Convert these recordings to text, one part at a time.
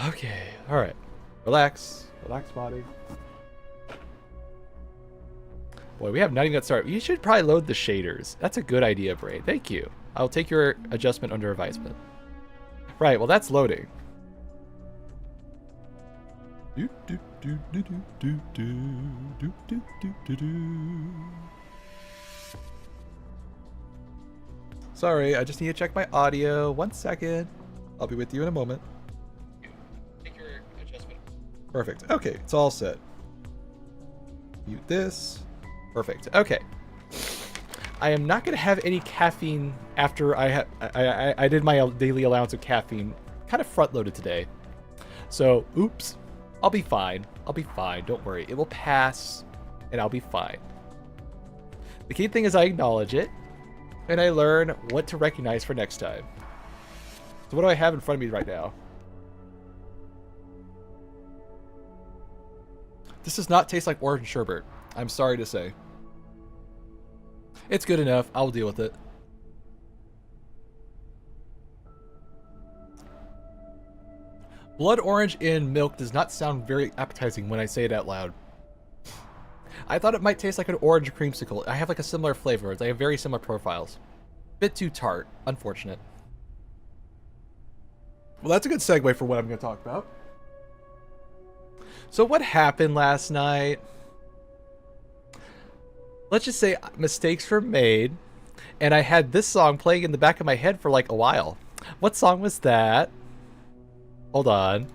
Okay, alright. Relax. Relax, body. Boy, we have not even got started. You should probably load the shaders. That's a good idea, Brain. Thank you. I'll take your adjustment under advisement. Right, well that's loading. Sorry, I just need to check my audio. 1 second. I'll be with you in a moment. Take your adjustment. Perfect. Okay, it's all set. Mute this. Perfect. Okay. I am not going to have any caffeine after I did my daily allowance of caffeine. Kind of front-loaded today. So, oops. I'll be fine. I'll be fine. Don't worry. It will pass, and I'll be fine. The key thing is I acknowledge it, and I learn what to recognize for next time. So what do I have in front of me right now? This does not taste like orange sherbet. I'm sorry to say. It's good enough. I'll deal with it. Blood orange in milk does not sound very appetizing when I say it out loud. I thought it might taste like an orange creamsicle. I have like a similar flavor. They have very similar profiles. Bit too tart. Unfortunate. Well, that's a good segue for what I'm going to talk about. So what happened last night? Let's just say mistakes were made, and I had this song playing in the back of my head for like a while. What song was that? Hold on.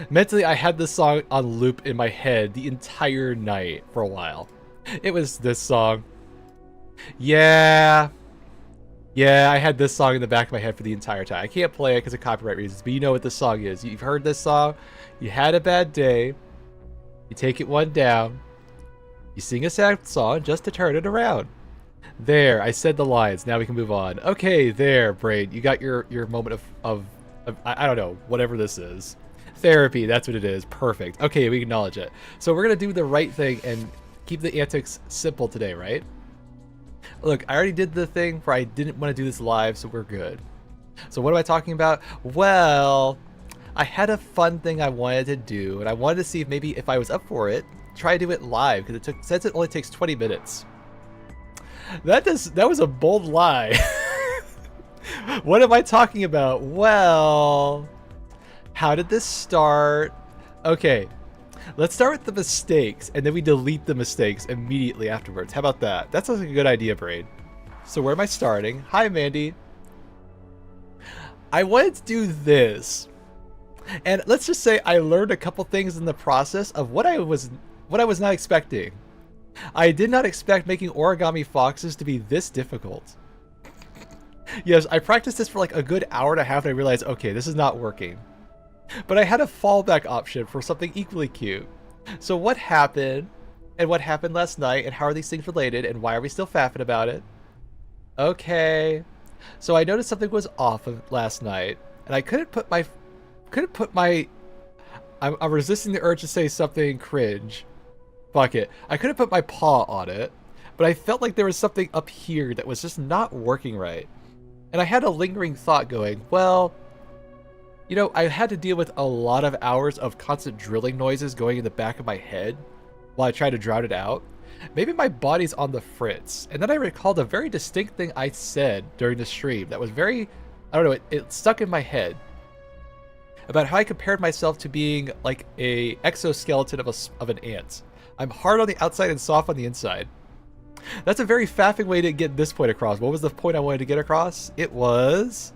Mentally, I had this song on loop in my head the entire night for a while. It was this song. Yeah, I had this song in the back of my head for the entire time. I can't play it because of copyright reasons, but you know what this song is. You've heard this song. You had a bad day. You take it one down. You sing a sad song just to turn it around. There, I said the lines. Now we can move on. Okay, there, Brain. You got your moment of I don't know, whatever this is. Therapy, that's what it is. Perfect. Okay, we acknowledge it. So we're going to do the right thing and keep the antics simple today, right? Look, I already did the thing where I didn't want to do this live, so we're good. So what am I talking about? Well, I had a fun thing I wanted to do, and I wanted to see if maybe if I was up for it, try to do it live, because since it only takes 20 minutes. That was a bold lie. What am I talking about? Well, how did this start? Okay, let's start with the mistakes, and then we delete the mistakes immediately afterwards. How about that? That sounds like a good idea, Brain. So where am I starting? Hi, Mandy. I wanted to do this, and let's just say I learned a couple things in the process of what I was not expecting. I did not expect making origami foxes to be this difficult. Yes, I practiced this for like a good hour and a half and I realized, okay, this is not working. But I had a fallback option for something equally cute. So what happened, and what happened last night, and how are these things related, and why are we still faffing about it? Okay. So I noticed something was off last night, and I couldn't put my I'm resisting the urge to say something cringe. Fuck it. I couldn't put my paw on it, but I felt like there was something up here that was just not working right. And I had a lingering thought going, well, you know, I had to deal with a lot of hours of constant drilling noises going in the back of my head while I tried to drown it out. Maybe my body's on the fritz. And then I recalled a very distinct thing I said during the stream that was very, I don't know, it stuck in my head. About how I compared myself to being like a exoskeleton of an ant. I'm hard on the outside and soft on the inside. That's a very faffing way to get this point across. What was the point I wanted to get across? It was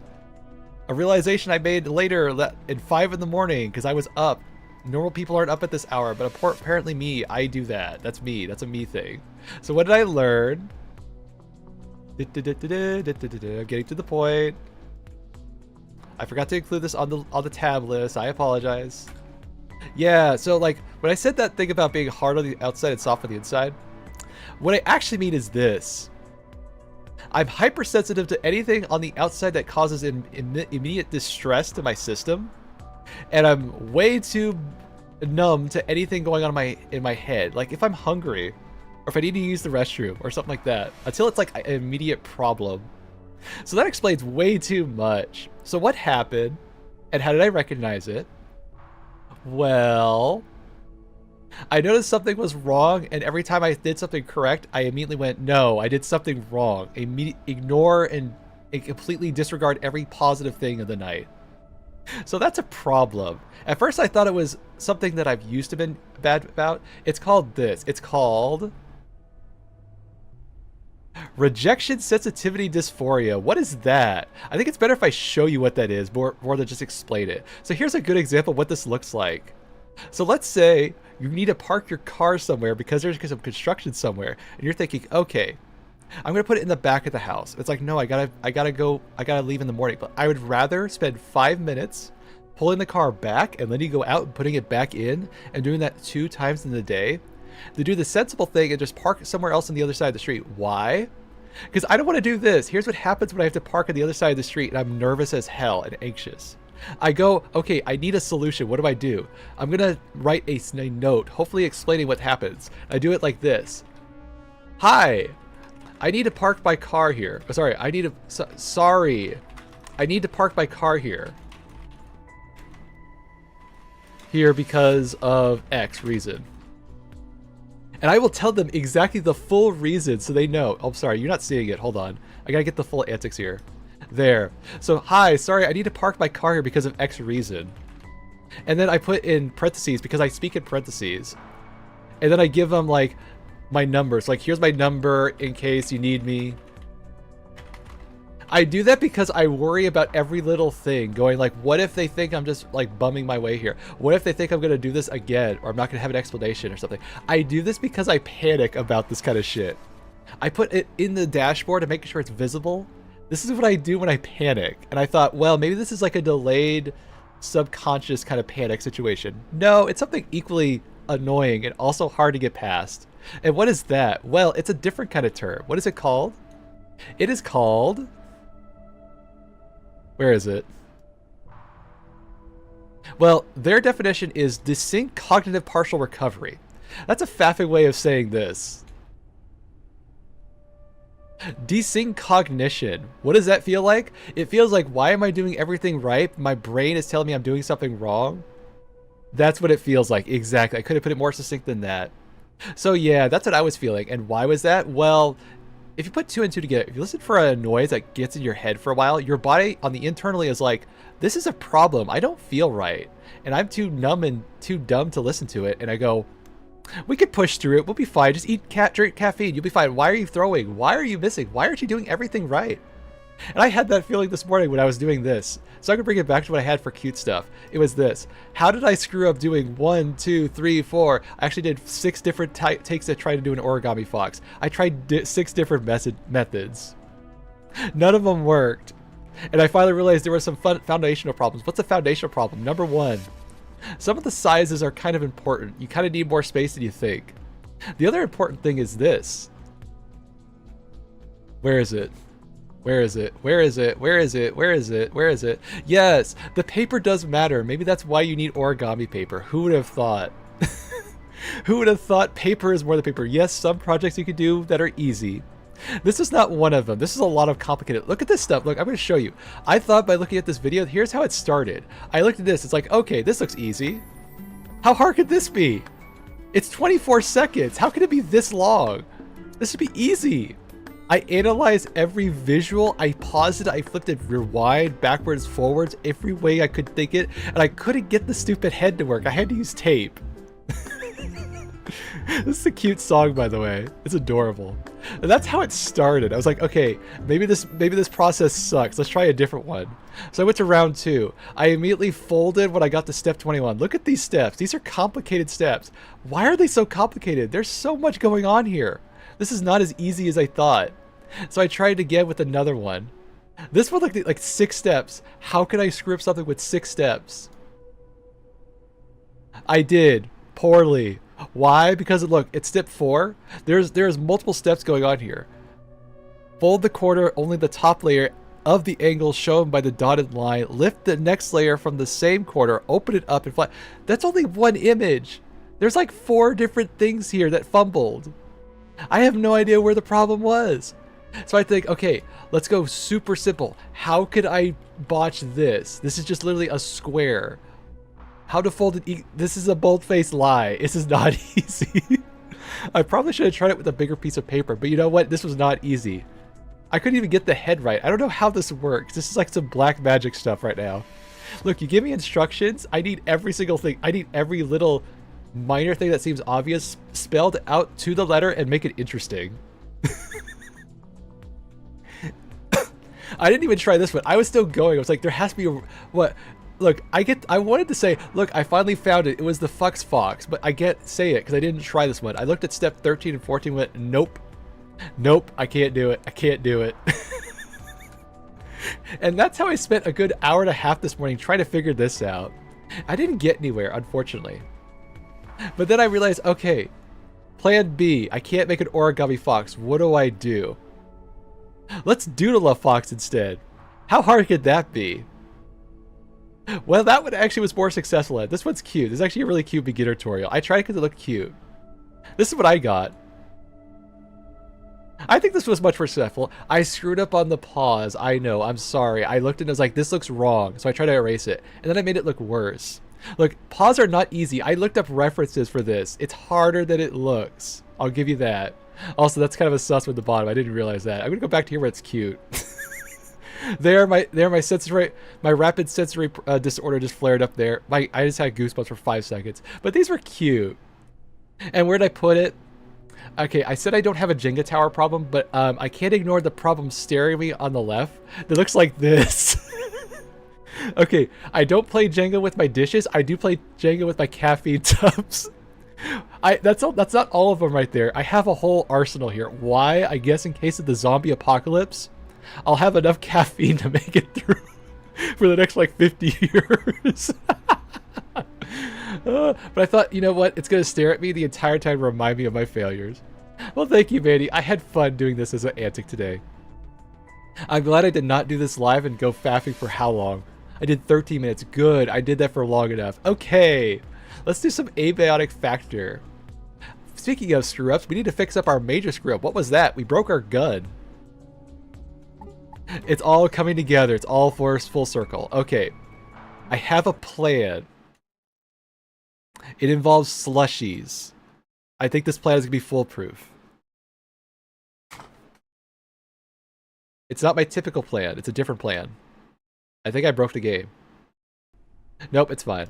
a realization I made later at 5 in the morning because I was up. Normal people aren't up at this hour, but apparently me, I do that. That's me. That's a me thing. So what did I learn? I'm getting to the point. I forgot to include this on the tab list. I apologize. Yeah, so like when I said that thing about being hard on the outside and soft on the inside, what I actually mean is this. I'm hypersensitive to anything on the outside that causes immediate distress to my system, and I'm way too numb to anything going on in my head. Like if I'm hungry, or if I need to use the restroom, or something like that, until it's like an immediate problem. So that explains way too much. So what happened, And how did I recognize it? Well, I noticed something was wrong, and every time I did something correct, I immediately went, no, I did something wrong. Ignore and completely disregard every positive thing of the night. So that's a problem. At first I thought it was something that I've used to been bad about. It's called this. It's called rejection sensitivity dysphoria. What is that? I think it's better if I show you what that is more than just explain it. So here's a good example of what this looks like. So let's say you need to park your car somewhere because there's some construction somewhere, and you're thinking, okay, I'm gonna put it in the back of the house. It's like, no, I gotta leave in the morning. But I would rather spend 5 minutes pulling the car back and letting you go out and putting it back in and doing that 2 times in the day to do the sensible thing and just park somewhere else on the other side of the street. Why? Because I don't want to do this. Here's what happens when I have to park on the other side of the street and I'm nervous as hell and anxious. I go, okay, I need a solution. What do? I'm gonna write a note, hopefully explaining what happens. I do it like this. Hi, I need to park my car here. Oh, sorry, I need to park my car here. Here because of X reason. And I will tell them exactly the full reason so they know. Oh, sorry, you're not seeing it. Hold on. I gotta get the full antics here. There. So, hi, sorry, I need to park my car here because of X reason. And then I put in parentheses because I speak in parentheses. And then I give them, like, my numbers. Like, here's my number in case you need me. I do that because I worry about every little thing going like, what if they think I'm just like bumming my way here? What if they think I'm going to do this again or I'm not going to have an explanation or something? I do this because I panic about this kind of shit. I put it in the dashboard to make sure it's visible. This is what I do when I panic. And I thought, well, maybe this is like a delayed subconscious kind of panic situation. No, it's something equally annoying and also hard to get past. And what is that? Well, it's a different kind of term. What is it called? It is called... Where is it? Well, their definition is distinct cognitive partial recovery. That's a faffing way of saying this. Desync cognition. What does that feel like? It feels like, why am I doing everything right? My brain is telling me I'm doing something wrong. That's what it feels like. Exactly. I could have put it more succinct than that. So yeah, that's what I was feeling. And why was that? Well, if you put 2 and 2 together, if you listen for a noise that gets in your head for a while, your body on the internally is like, this is a problem. I don't feel right. And I'm too numb and too dumb to listen to it. And I go, we could push through it. We'll be fine. Just drink caffeine. You'll be fine. Why are you throwing? Why are you missing? Why aren't you doing everything right? And I had that feeling this morning when I was doing this. So I could bring it back to what I had for cute stuff. It was this. How did I screw up doing 1, 2, 3, 4? I actually did 6 different takes to try to do an origami fox. I tried 6 different methods. None of them worked. And I finally realized there were some foundational problems. What's the foundational problem? Number 1. Some of the sizes are kind of important. You kind of need more space than you think. The other important thing is this. Where is it? Where is it? Where is it? Where is it? Where is it? Where is it? Yes, the paper does matter. Maybe that's why you need origami paper. Who would have thought? Who would have thought paper is more than paper? Yes, some projects you could do that are easy. This is not one of them. This is a lot of complicated. Look at this stuff. Look, I'm going to show you. I thought by looking at this video, here's how it started. I looked at this. It's like, okay, this looks easy. How hard could this be? It's 24 seconds. How could it be this long? This should be easy. I analyzed every visual, I paused it, I flipped it rewind, backwards, forwards, every way I could think it, and I couldn't get the stupid head to work. I had to use tape. This is a cute song, by the way. It's adorable. And that's how it started. I was like, okay, maybe this process sucks. Let's try a different one. So I went to round 2. I immediately folded when I got to step 21. Look at these steps. These are complicated steps. Why are they so complicated? There's so much going on here. This is not as easy as I thought. So I tried again with another one. This one looked like 6 steps. How could I screw up something with 6 steps? I did. Poorly. Why? Because look, it's step 4. There's multiple steps going on here. Fold the corner only the top layer of the angle shown by the dotted line. Lift the next layer from the same corner. Open it up and flat. That's only one image. There's like 4 different things here that fumbled. I have no idea where the problem was. So I think, okay, let's go super simple. How could I botch this? This is just literally a square. How to fold it? This is a bold-faced lie. This is not easy. I probably should have tried it with a bigger piece of paper, but you know what? This was not easy. I couldn't even get the head right. I don't know how this works. This is like some black magic stuff right now. Look, you give me instructions. I need every single thing. I need every little minor thing that seems obvious spelled out to the letter and make it interesting. I didn't even try this one. I was still going. I was like, there has to be a... What? Look, I wanted to say, look, I finally found it. It was the Fux Fox, but I can't say it because I didn't try this one. I looked at step 13 and 14 and went, nope. Nope, I can't do it. I can't do it. And that's how I spent a good hour and a half this morning trying to figure this out. I didn't get anywhere, unfortunately. But then I realized, okay, plan B. I can't make an origami fox. What do I do? Let's doodle a fox instead. How hard could that be? Well, that one actually was more successful at. This one's cute. This is actually a really cute beginner tutorial. I tried it because it looked cute. This is what I got. I think this was much more successful. I screwed up on the pause. I know. I'm sorry. I looked and I was like, this looks wrong. So I tried to erase it. And then I made it look worse. Look, pause are not easy. I looked up references for this. It's harder than it looks. I'll give you that. Also, that's kind of a sus with the bottom. I didn't realize that. I'm going to go back to here where it's cute. There, my sensory, my rapid sensory disorder just flared up there. I just had goosebumps for 5 seconds. But these were cute. And where did I put it? Okay, I said I don't have a Jenga tower problem, but I can't ignore the problem staring me on the left. That looks like this. Okay, I don't play Jenga with my dishes. I do play Jenga with my caffeine tubs. That's not all of them right there. I have a whole arsenal here. Why? I guess in case of the zombie apocalypse, I'll have enough caffeine to make it through for the next like 50 years. But I thought, you know what? It's going to stare at me the entire time to remind me of my failures. Well, thank you, Manny. I had fun doing this as an antic today. I'm glad I did not do this live and go faffing for how long. I did 13 minutes. Good. I did that for long enough. Okay. Let's do some abiotic factor. Speaking of screw-ups, we need to fix up our major screw-up. What was that? We broke our gun. It's all coming together. It's all full circle. Okay. I have a plan. It involves slushies. I think this plan is going to be foolproof. It's not my typical plan. It's a different plan. I think I broke the game. Nope, it's fine.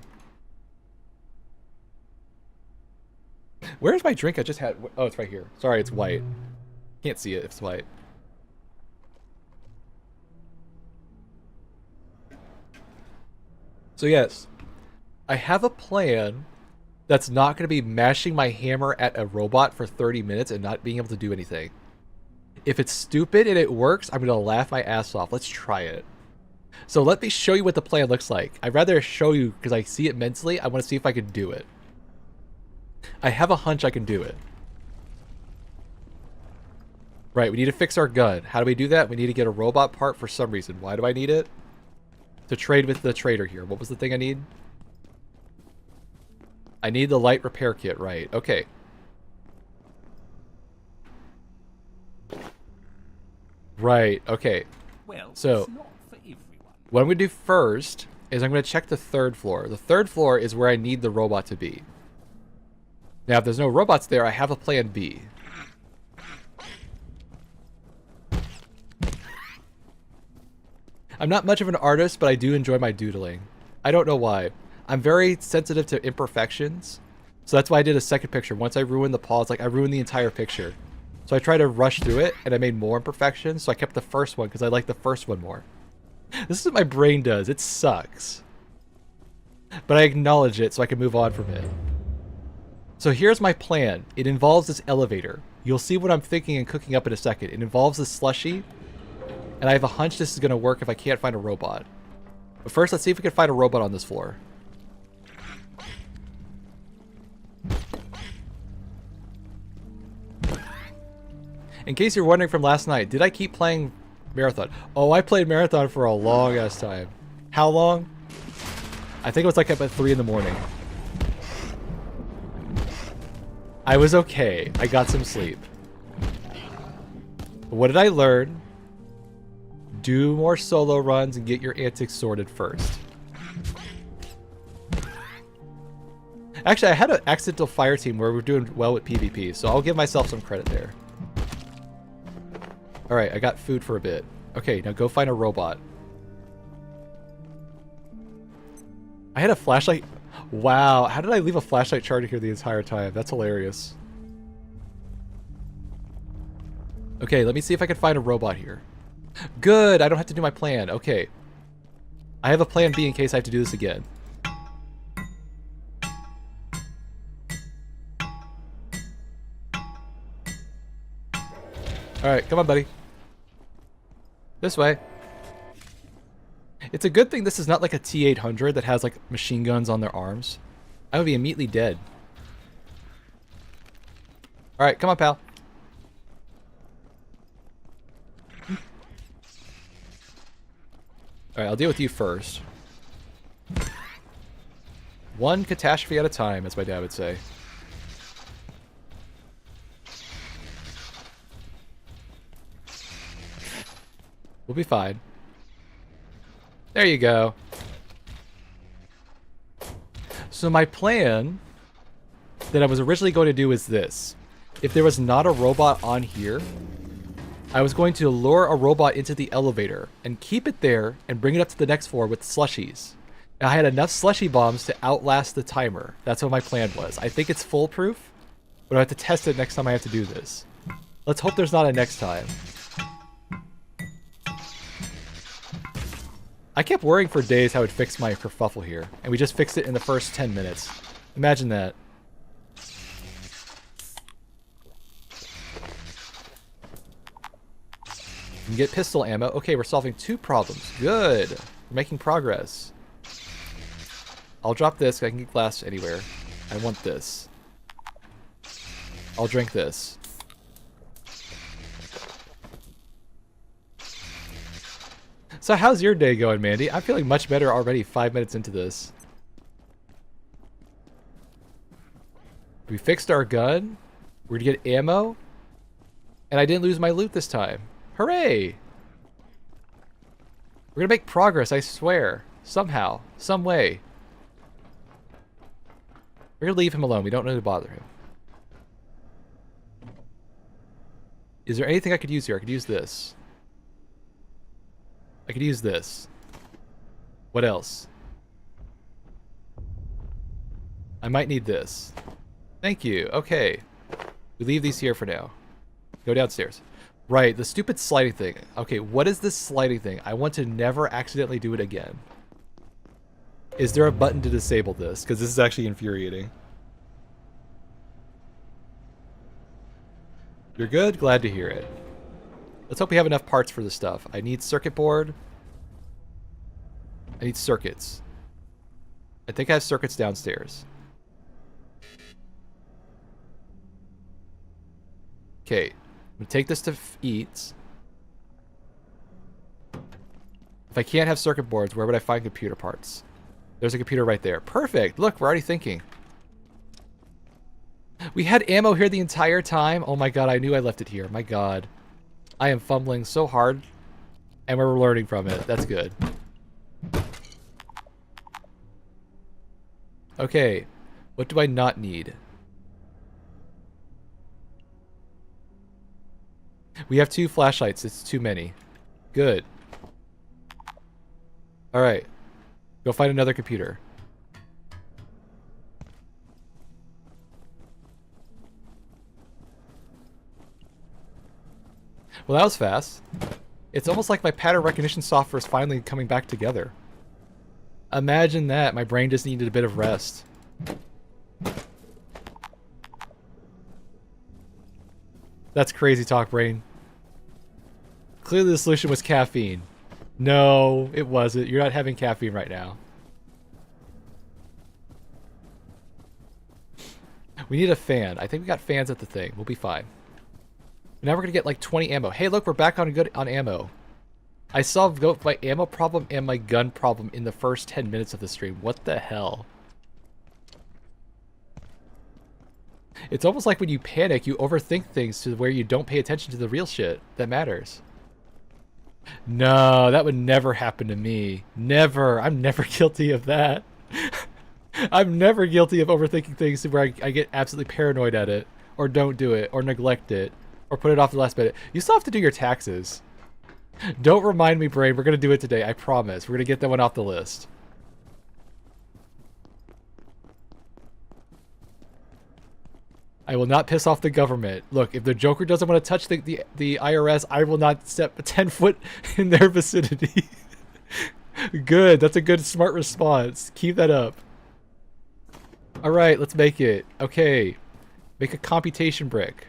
Where's my drink I just had? Oh, it's right here. Sorry, it's white. Can't see it if it's white. So yes, I have a plan that's not going to be mashing my hammer at a robot for 30 minutes and not being able to do anything. If it's stupid and it works, I'm going to laugh my ass off. Let's try it. So let me show you what the plan looks like. I'd rather show you because I see it mentally. I want to see if I can do it. I have a hunch I can do it. Right, we need to fix our gun. How do we do that? We need to get a robot part for some reason. Why do I need it? To trade with the trader here. What was the thing I need? I need the light repair kit, right. Okay. Right, okay. Well, so what I'm going to do first is I'm going to check the third floor. The third floor is where I need the robot to be. Now, if there's no robots there, I have a plan B. I'm not much of an artist, but I do enjoy my doodling. I don't know why. I'm very sensitive to imperfections, so that's why I did a second picture. Once I ruined the pause, like I ruined the entire picture. So I tried to rush through it, and I made more imperfections, so I kept the first one because I like the first one more. This is what my brain does. It sucks. But I acknowledge it so I can move on from it. So here's my plan. It involves this elevator. You'll see what I'm thinking and cooking up in a second. It involves this slushie, and I have a hunch this is going to work if I can't find a robot. But first, let's see if we can find a robot on this floor. In case you're wondering from last night, did I keep playing Marathon? Oh, I played Marathon for a long ass time. How long? I think it was like up at 3 in the morning. I was okay. I got some sleep. What did I learn? Do more solo runs and get your antics sorted first. Actually, I had an accidental fire team where we're doing well with PvP, so I'll give myself some credit there. Alright, I got food for a bit. Okay, now go find a robot. I had a flashlight. Wow, how did I leave a flashlight charging here the entire time? That's hilarious. Okay, let me see if I can find a robot here. Good, I don't have to do my plan. Okay. I have a plan B in case I have to do this again. Alright, come on, buddy. This way. It's a good thing this is not like a T-800 that has like machine guns on their arms. I would be immediately dead. Alright, come on, pal. Alright, I'll deal with you first. One catastrophe at a time, as my dad would say. We'll be fine. There you go. So my plan that I was originally going to do is this. If there was not a robot on here, I was going to lure a robot into the elevator and keep it there and bring it up to the next floor with slushies. And I had enough slushy bombs to outlast the timer. That's what my plan was. I think it's foolproof, but I have to test it next time I have to do this. Let's hope there's not a next time. I kept worrying for days how it fixed my kerfuffle here, and we just fixed it in the first 10 minutes. Imagine that. You can get pistol ammo. Okay, we're solving 2 problems. Good. We're making progress. I'll drop this. I can get glass anywhere. I want this. I'll drink this. So how's your day going, Mandy? I'm feeling much better already 5 minutes into this. We fixed our gun. We're gonna get ammo. And I didn't lose my loot this time. Hooray! We're gonna make progress, I swear. Somehow. Some way. We're gonna leave him alone. We don't need to bother him. Is there anything I could use here? I could use this. I could use this. What else? I might need this. Thank you. Okay. We leave these here for now. Go downstairs. Right, the stupid sliding thing. Okay, what is this sliding thing? I want to never accidentally do it again. Is there a button to disable this? Because this is actually infuriating. You're good? Glad to hear it. Let's hope we have enough parts for this stuff. I need circuit board. I need circuits. I think I have circuits downstairs. Okay. I'm going to take this to eat. If I can't have circuit boards, where would I find computer parts? There's a computer right there. Perfect. Look, we're already thinking. We had ammo here the entire time. Oh my god, I knew I left it here. My god. I am fumbling so hard. And we're learning from it. That's good. Okay. What do I not need? We have 2 flashlights. It's too many. Good. Alright. Go find another computer. Well, that was fast. It's almost like my pattern recognition software is finally coming back together. Imagine that. My brain just needed a bit of rest. That's crazy talk, brain. Clearly the solution was caffeine. No, it wasn't. You're not having caffeine right now. We need a fan. I think we got fans at the thing. We'll be fine. Now we're gonna get like 20 ammo. Hey, look, we're back on ammo. I solved both my ammo problem and my gun problem in the first 10 minutes of the stream. What the hell? It's almost like when you panic, you overthink things to where you don't pay attention to the real shit that matters. No, that would never happen to me. Never. I'm never guilty of that. I'm never guilty of overthinking things to where I get absolutely paranoid at it, or don't do it, or neglect it, or put it off the last minute. You still have to do your taxes. Don't remind me, brain. We're going to do it today. I promise. We're going to get that one off the list. I will not piss off the government. Look, if the Joker doesn't want to touch the IRS, I will not step 10 foot in their vicinity. Good. That's a good, smart response. Keep that up. All right, let's make it. Okay. Make a computation brick.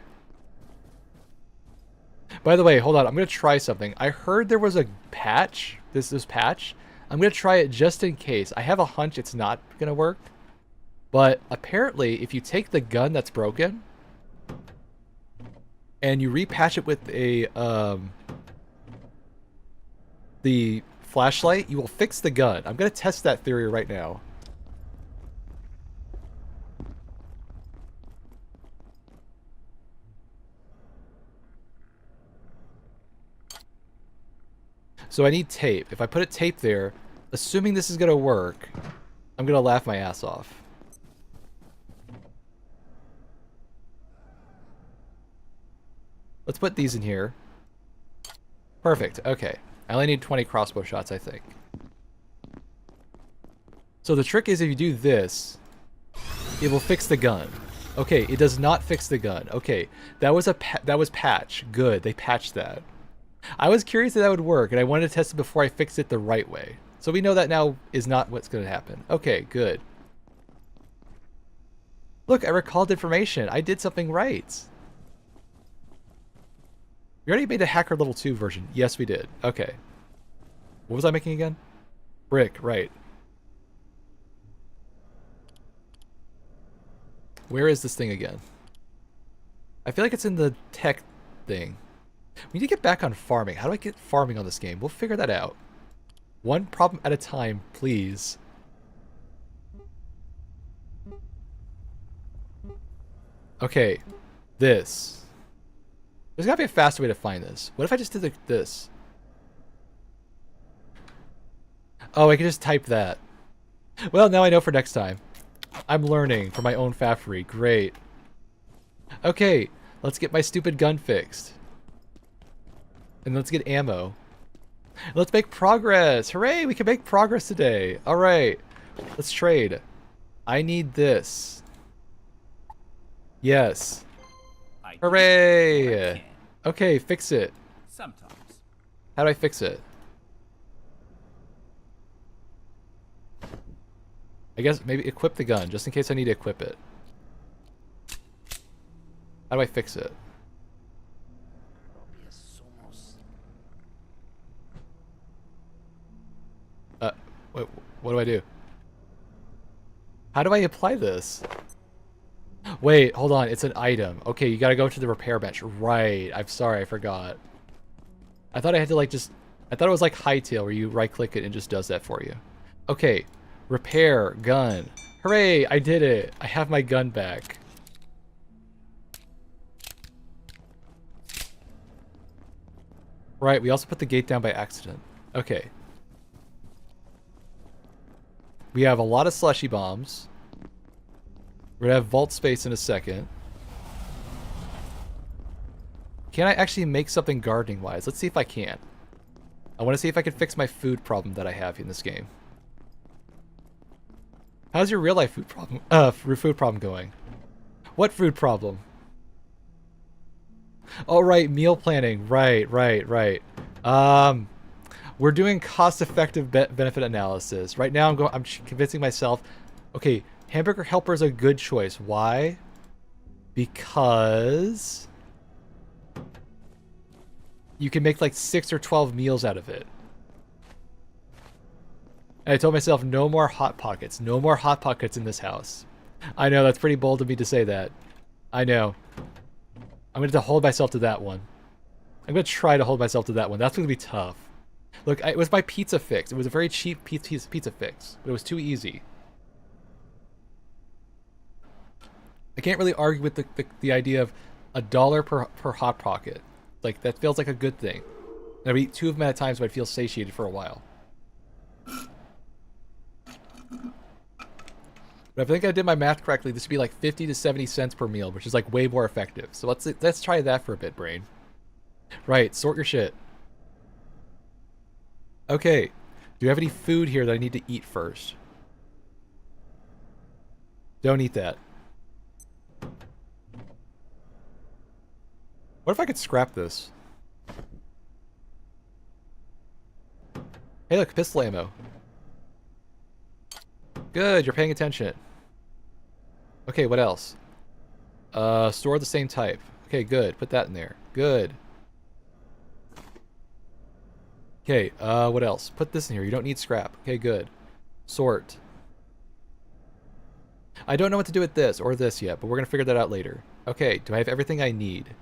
By the way, hold on. I'm going to try something. I heard there was a patch. This patch. I'm going to try it just in case. I have a hunch it's not going to work. But apparently, if you take the gun that's broken and you repatch it with a the flashlight, you will fix the gun. I'm going to test that theory right now. So I need tape. If I put a tape there, assuming this is going to work, I'm going to laugh my ass off. Let's put these in here. Perfect. Okay. I only need 20 crossbow shots, I think. So the trick is if you do this, it will fix the gun. Okay, it does not fix the gun. Okay, that was patch. Good, they patched that. I was curious if that would work, and I wanted to test it before I fixed it the right way. So we know that now is not what's going to happen. Okay, good. Look, I recalled information. I did something right. We already made a hacker level 2 version. Yes, we did. Okay. What was I making again? Brick, right. Where is this thing again? I feel like it's in the tech thing. We need to get back on farming. How do I get farming on this game? We'll figure that out. One problem at a time, please. Okay. This. There's gotta be a faster way to find this. What if I just did this? Oh, I can just type that. Well, now I know for next time. I'm learning for my own faffery. Great. Okay, let's get my stupid gun fixed. And let's get ammo. Let's make progress. Hooray, we can make progress today. All right, let's trade. I need this. Yes. Hooray. Okay, fix it. Sometimes. How do I fix it? I guess maybe equip the gun, just in case I need to equip it. How do I fix it? Wait, what do I do? How do I apply this? Wait, hold on, it's an item. Okay, you gotta go to the repair bench. Right, I'm sorry, I forgot. I thought I had to like just... I thought it was like Hightail where you right click it and just does that for you. Okay, repair, gun. Hooray, I did it. I have my gun back. Right, we also put the gate down by accident. Okay. We have a lot of slushy bombs. We're gonna have vault space in a second. Can I actually make something gardening wise? Let's see if I can. I want to see if I can fix my food problem that I have in this game. How's your real life food problem going? What food problem? Oh right, meal planning. Right. We're doing cost-effective benefit analysis. Right now I'm convincing myself, okay, Hamburger Helper is a good choice. Why? Because you can make like 6 or 12 meals out of it. And I told myself, no more Hot Pockets. No more Hot Pockets in this house. I know, that's pretty bold of me to say that. I know. I'm going to have to hold myself to that one. I'm going to try to hold myself to that one. That's going to be tough. Look, it was my pizza fix. It was a very cheap pizza fix. But it was too easy. I can't really argue with the idea of $1 per hot pocket. Like, that feels like a good thing. And I'd eat 2 of them at a time so I'd feel satiated for a while. But if I think I did my math correctly, this would be like 50 to 70 cents per meal, which is like way more effective. So let's try that for a bit, brain. Right, sort your shit. Okay, do you have any food here that I need to eat first? Don't eat that. What if I could scrap this? Hey look, pistol ammo. Good, you're paying attention. Okay, what else? Store the same type. Okay, good. Put that in there. Good. Okay, what else? Put this in here. You don't need scrap. Okay, good. Sort. I don't know what to do with this or this yet, but we're gonna figure that out later. Okay, do I have everything I need?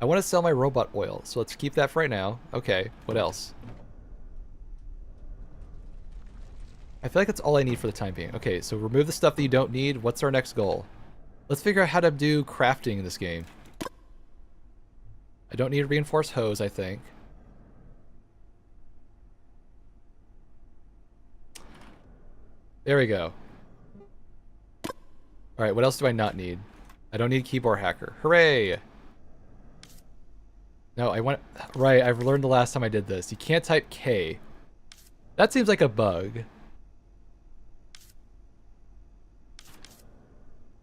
I want to sell my robot oil, so let's keep that for right now. Okay, what else? I feel like that's all I need for the time being. Okay, so remove the stuff that you don't need. What's our next goal? Let's figure out how to do crafting in this game. I don't need a reinforced hose, I think. There we go. Alright, what else do I not need? I don't need a keyboard hacker. Hooray! No, I want... Right, I've learned the last time I did this. You can't type K. That seems like a bug.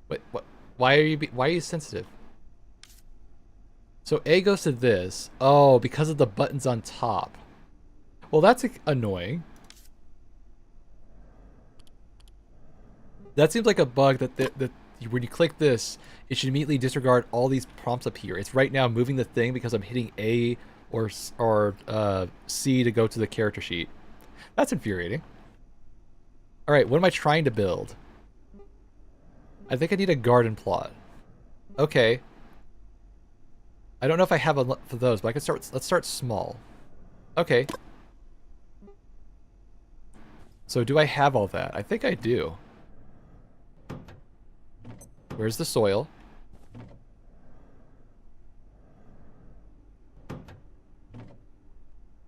Wait, what? Why are you sensitive? So A goes to this. Oh, because of the buttons on top. Well, that's annoying. That seems like a bug that when you click this, it should immediately disregard all these prompts up here. It's right now moving the thing because I'm hitting A or C to go to the character sheet. That's infuriating. All right, what am I trying to build? I think I need a garden plot. Okay. I don't know if I have enough for those, but I can start. Let's start small. Okay. So do I have all that? I think I do. Where's the soil?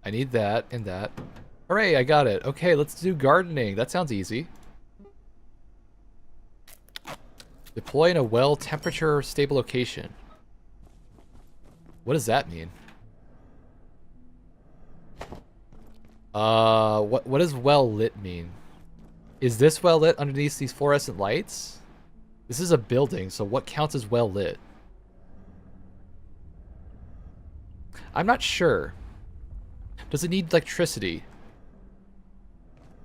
I need that and that. Hooray, I got it. Okay, let's do gardening. That sounds easy. Deploy in a well temperature stable location. What does that mean? What does well lit mean? Is this well lit underneath these fluorescent lights? This is a building, so what counts as well lit? I'm not sure. Does it need electricity?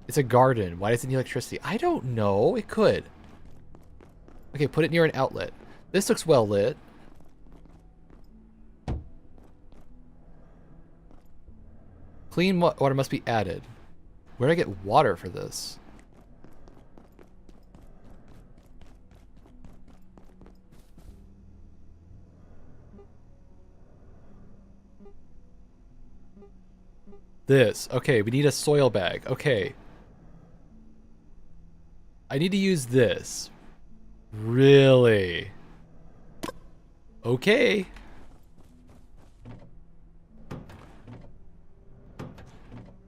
It's a garden. Why does it need electricity? I don't know. It could. Okay, put it near an outlet. This looks well lit. Clean water must be added. Where do I get water for this? This. Okay, we need a soil bag. Okay. I need to use this. Really? Okay.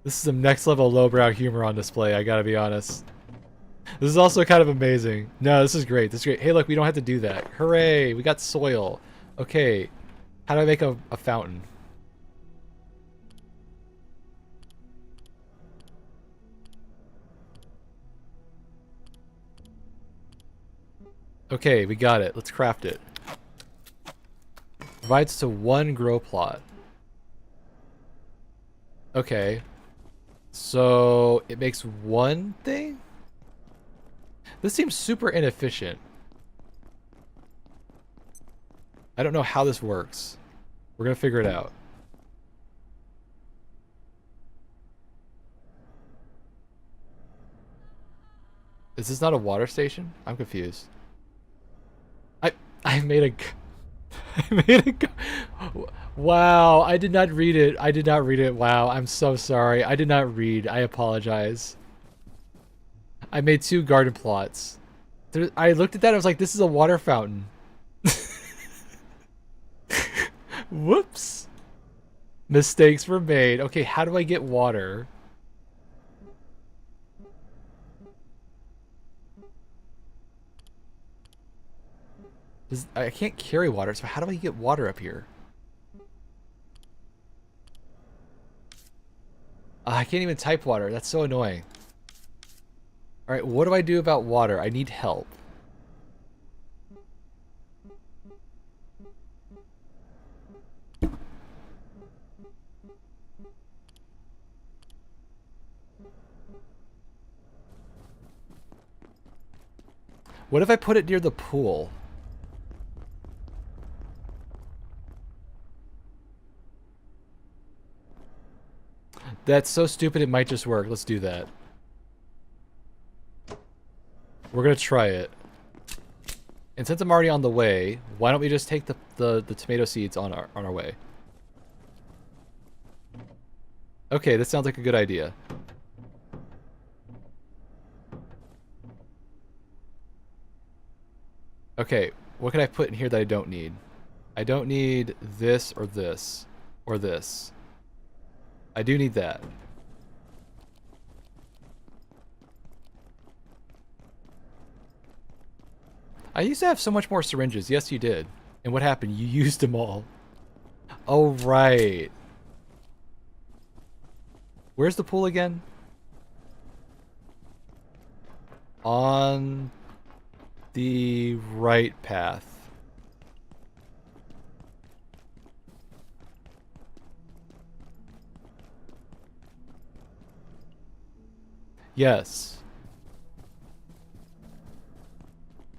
This is some next level lowbrow humor on display, I gotta be honest. This is also kind of amazing. No, this is great. This is great. Hey, look, we don't have to do that. Hooray, we got soil. Okay, how do I make a fountain? Okay, we got it. Let's craft it. Provides to 1 grow plot. Okay. So it makes 1 thing? This seems super inefficient. I don't know how this works. We're gonna figure it out. Is this not a water station? I'm confused. I made a... I made a... Wow, I did not read it. I did not read it. Wow, I'm so sorry. I did not read. I apologize. I made 2 garden plots. I looked at that, I was like, this is a water fountain. Whoops. Mistakes were made. Okay, how do I get water? I can't carry water, so how do I get water up here? I can't even type water. That's so annoying. Alright, what do I do about water? I need help. What if I put it near the pool? That's so stupid it might just work. Let's do that. We're gonna try it. And since I'm already on the way, why don't we just take the tomato seeds on our way? Okay, this sounds like a good idea. Okay, what can I put in here that I don't need? I don't need this or this or this. I do need that. I used to have so much more syringes. Yes, you did. And what happened? You used them all. Oh, right. Where's the pool again? On the right path. Yes.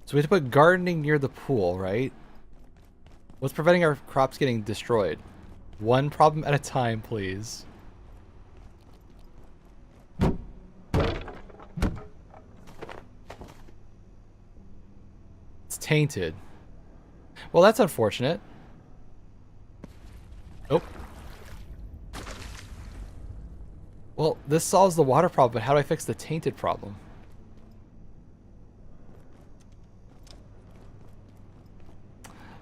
So we have to put gardening near the pool, right? What's preventing our crops getting destroyed? One problem at a time, please. It's tainted. Well, that's unfortunate. Oh. Well, this solves the water problem, but how do I fix the tainted problem?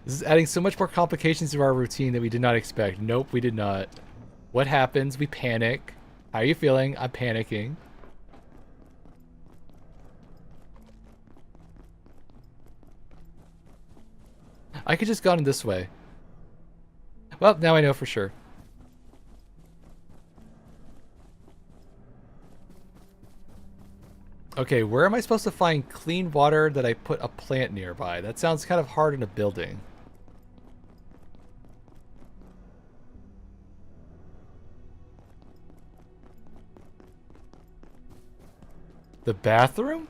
This is adding so much more complications to our routine that we did not expect. Nope, we did not. What happens? We panic. How are you feeling? I'm panicking. I could just gone this way. Well, now I know for sure. Okay, where am I supposed to find clean water that I put a plant nearby? That sounds kind of hard in a building. The bathroom?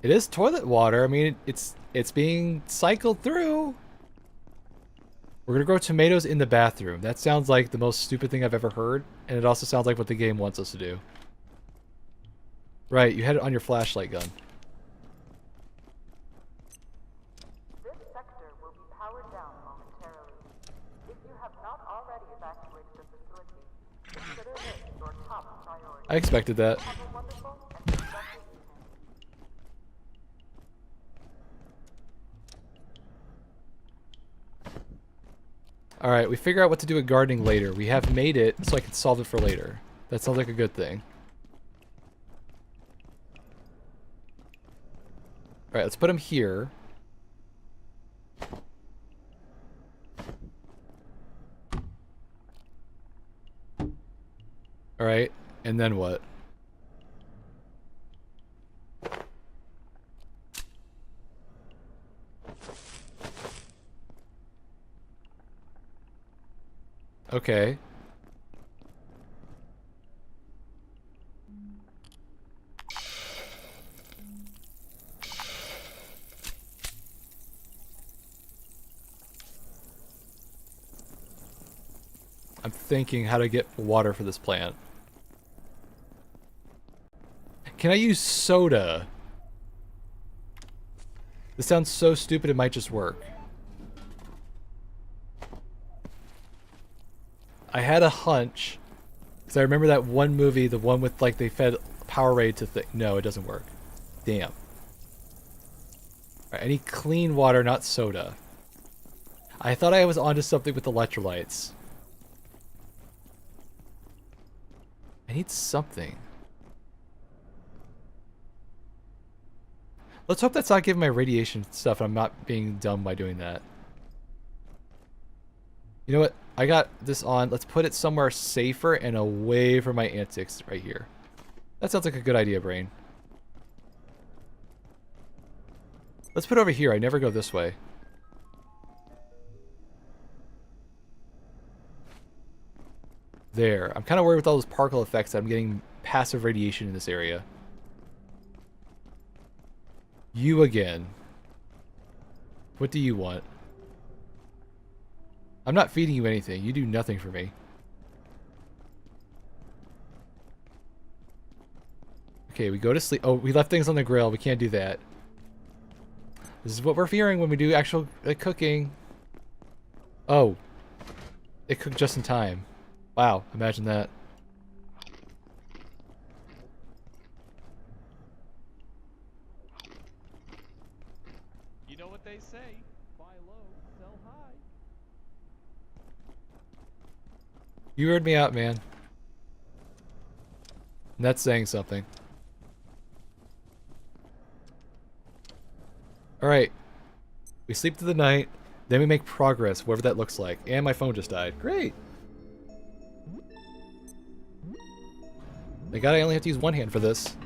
It is toilet water. I mean, it's being cycled through. We're gonna grow tomatoes in the bathroom. That sounds like the most stupid thing I've ever heard, and it also sounds like what the game wants us to do. Right, you had it on your flashlight gun. This sector will be powered down momentarily. If you have not already evacuated the facility, consider this your top priority. I expected that. Have a wonderful and productive evening. Alright, we figure out what to do with gardening later. We have made it so I can solve it for later. That sounds like a good thing. Alright, let's put him here. Alright, and then what? Okay. I'm thinking how to get water for this plant. Can I use soda? This sounds so stupid it might just work. I had a hunch, because I remember that one movie, the one with like they fed Powerade to think. No, it doesn't work. Damn. Alright, I need clean water, not soda. I thought I was onto something with electrolytes. I need something. Let's hope that's not giving my radiation stuff and I'm not being dumb by doing that. You know what? I got this on. Let's put it somewhere safer and away from my antics right here. That sounds like a good idea, brain. Let's put it over here. I never go this way. There. I'm kind of worried with all those particle effects that I'm getting passive radiation in this area. You again. What do you want? I'm not feeding you anything. You do nothing for me. Okay, we go to sleep. Oh, we left things on the grill. We can't do that. This is what we're fearing when we do actual cooking. Oh. It cooked just in time. Wow, imagine that. You know what they say, buy low, sell high. You heard me out, man. And that's saying something. Alright. We sleep through the night, then we make progress, whatever that looks like. And my phone just died. Great! Thank God I only have to use one hand for this.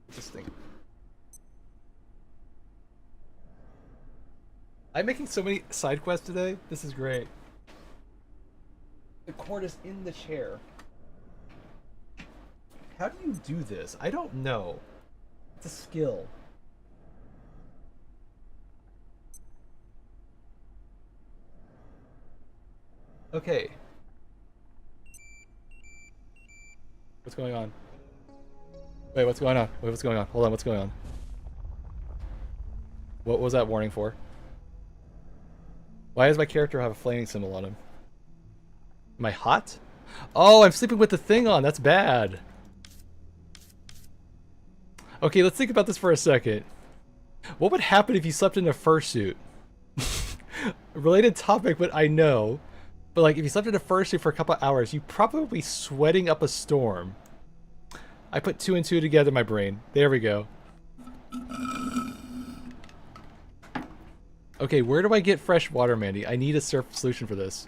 This thing. I'm making so many side quests today. This is great. The cord is in the chair. How do you do this? I don't know. It's a skill. Okay. What's going on? Wait, what's going on? Wait, what's going on? Hold on, what's going on? What was that warning for? Why does my character have a flaming symbol on him? Am I hot? Oh, I'm sleeping with the thing on. That's bad. Okay, let's think about this for a second. What would happen if you slept in a fursuit? Related topic, but I know. But like, if you slept in a fursuit for a couple hours, you'd probably be sweating up a storm. I put 2 and 2 together in my brain. There we go. Okay, where do I get fresh water, Mandy? I need a solution for this.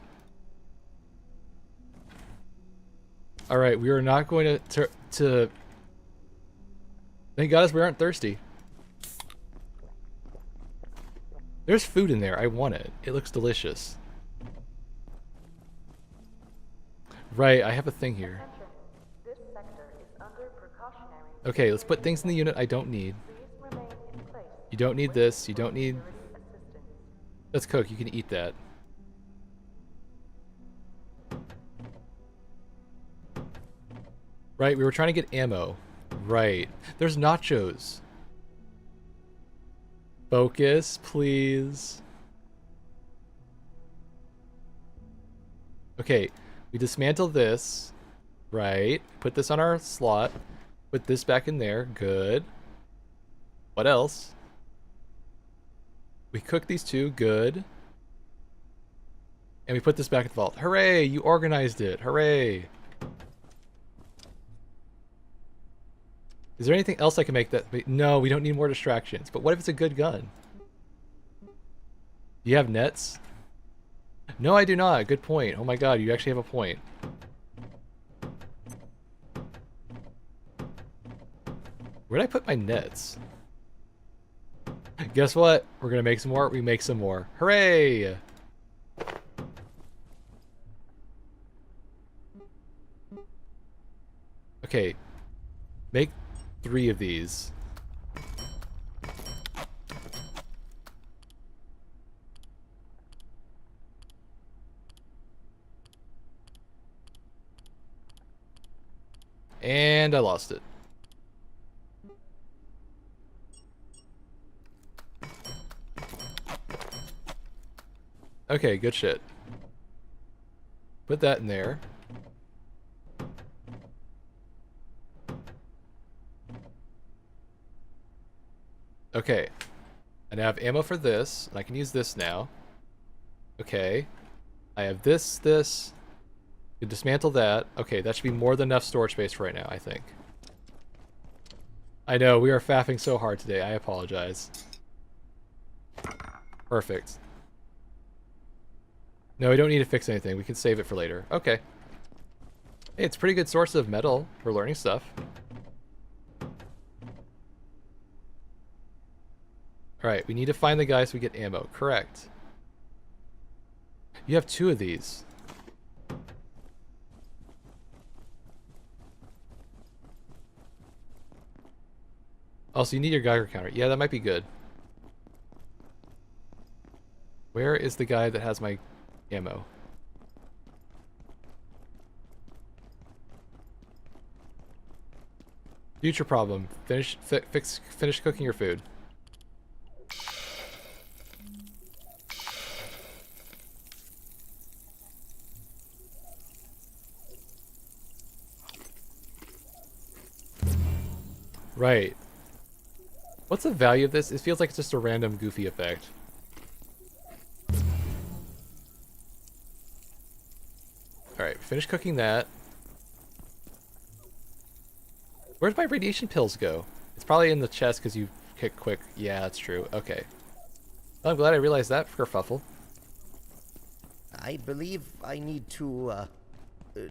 Alright, we are not going to... Thank God we aren't thirsty. There's food in there. I want it. It looks delicious. Right, I have a thing here. This sector is under precautionary. Okay, let's put things in the unit I don't need. Please remain in place. You don't need this. You don't need... Assistance. Let's cook. You can eat that. Right, we were trying to get ammo. Right. There's nachos. Focus, please. Okay, we dismantle this. Right. Put this on our slot. Put this back in there. Good. What else? We cook these two. Good. And we put this back in the vault. Hooray! You organized it. Hooray! Is there anything else I can make that... No, we don't need more distractions. But what if it's a good gun? Do you have nets? No, I do not. Good point. Oh my god, you actually have a point. Where'd I put my nets? Guess what? We're gonna make some more. We make some more. Hooray! Okay. Make 3 of these. And I lost it. Okay, good shit. Put that in there. Okay. I now have ammo for this, and I can use this now. Okay. I have this. You dismantle that. Okay, that should be more than enough storage space for right now, I think. I know, we are faffing so hard today. I apologize. Perfect. No, we don't need to fix anything. We can save it for later. Okay. Hey, it's a pretty good source of metal. We're learning stuff. Alright, we need to find the guy so we get ammo. Correct. You have 2 of these. Also, you need your Geiger counter. Yeah, that might be good. Where is the guy that has my ammo? Future problem. Finish cooking your food. Right. What's the value of this? It feels like it's just a random goofy effect. Alright, finish cooking that. Where'd my radiation pills go? It's probably in the chest because you kick quick. Yeah, that's true. Okay. Well, I'm glad I realized that, kerfuffle. I believe I need to,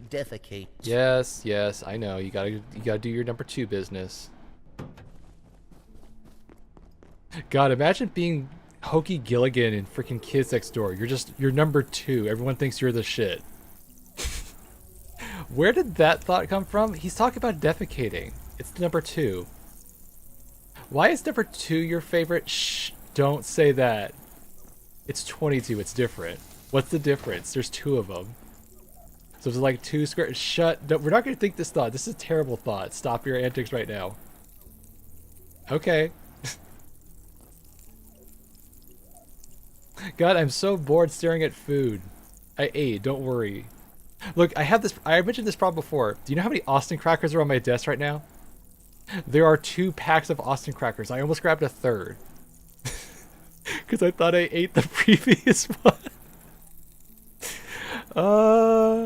defecate. Yes, yes, I know. You gotta do your number 2 business. God, imagine being Hokey Gilligan in freaking Kids Next Door. You're number 2. Everyone thinks you're the shit. Where did that thought come from? He's talking about defecating. It's number 2. Why is number 2 your favorite? Shh, don't say that. It's 22, it's different. What's the difference? There's 2 of them. So it's like 2 square. Shut. No, we're not going to think this thought. This is a terrible thought. Stop your antics right now. Okay. God, I'm so bored staring at food. I ate, don't worry. Look, I have this. I mentioned this problem before. Do you know how many Austin crackers are on my desk right now? There are 2 packs of Austin crackers. I almost grabbed a 3rd. Because I thought I ate the previous one.